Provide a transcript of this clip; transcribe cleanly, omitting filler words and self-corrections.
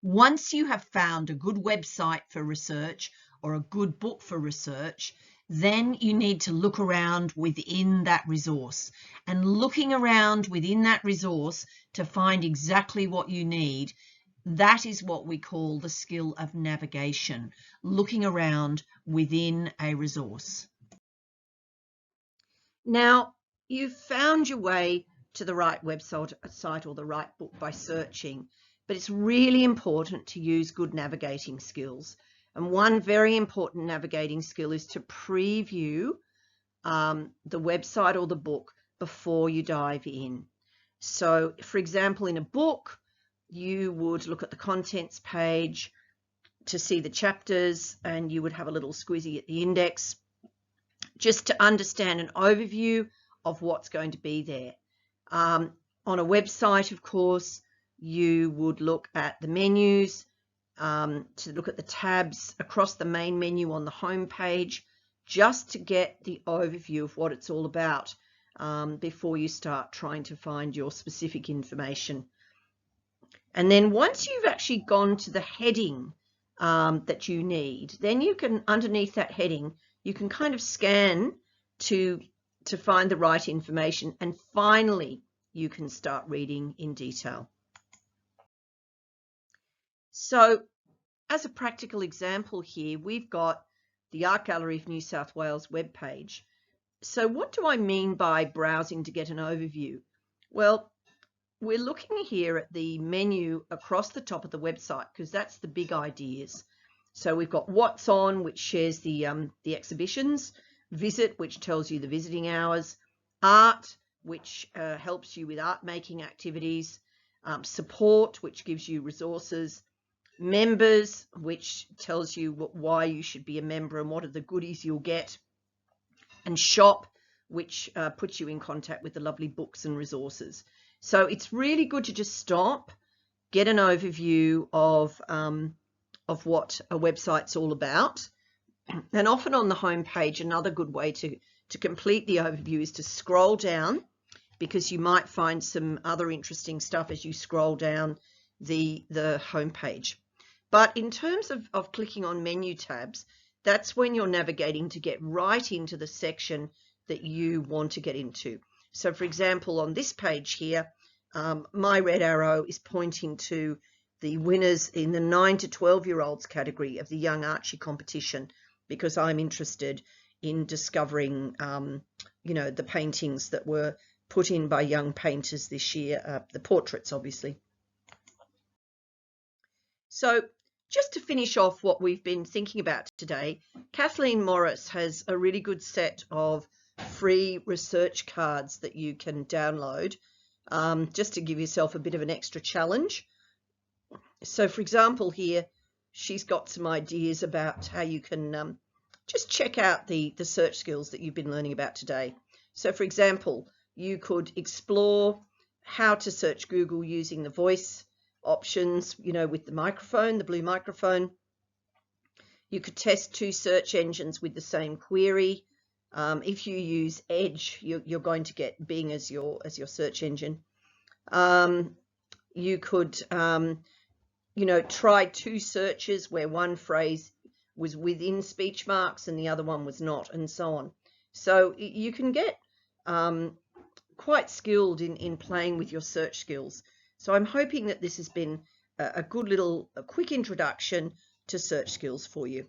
Once you have found a good website for research or a good book for research, then you need to look around within that resource. And looking around within that resource to find exactly what you need, that is what we call the skill of navigation, looking around within a resource. Now, you've found your way to the right website or the right book by searching, but it's really important to use good navigating skills. And one very important navigating skill is to preview the website or the book before you dive in. So, for example, in a book, you would look at the contents page to see the chapters, and you would have a little squizzy at the index just to understand an overview of what's going to be there. On a website, of course, you would look at the menus, to look at the tabs across the main menu on the home page, just to get the overview of what it's all about before you start trying to find your specific information. And then once you've actually gone to the heading that you need, then you can, underneath that heading, you can kind of scan to find the right information, and finally you can start reading in detail. So as a practical example here, we've got the Art Gallery of New South Wales webpage. So what do I mean by browsing to get an overview? Well, we're looking here at the menu across the top of the website because that's the big ideas. So we've got What's On, which shares the exhibitions, Visit, which tells you the visiting hours, Art, which helps you with art making activities, Support, which gives you resources, Members, which tells you why you should be a member and what are the goodies you'll get, and Shop, which puts you in contact with the lovely books and resources. So it's really good to just stop, get an overview of what a website's all about. And often on the home page, another good way to complete the overview is to scroll down, because you might find some other interesting stuff as you scroll down the home page. But in terms of clicking on menu tabs, that's when you're navigating to get right into the section that you want to get into. So for example, on this page here, my red arrow is pointing to the winners in the 9 to 12-year-olds category of the Young Archie competition, because I'm interested in discovering, you know, the paintings that were put in by young painters this year, the portraits, obviously. So just to finish off what we've been thinking about today, Kathleen Morris has a really good set of free research cards that you can download, just to give yourself a bit of an extra challenge. So for example here, she's got some ideas about how you can just check out the search skills that you've been learning about today. So for example, you could explore how to search Google using the voice options, you know, with the microphone, the blue microphone. You could test 2 search engines with the same query. If you use Edge, you're going to get Bing as your search engine. You could you know, try 2 searches where one phrase was within speech marks and the other one was not, and so on. So you can get quite skilled in playing with your search skills. So I'm hoping that this has been a good little quick introduction to search skills for you.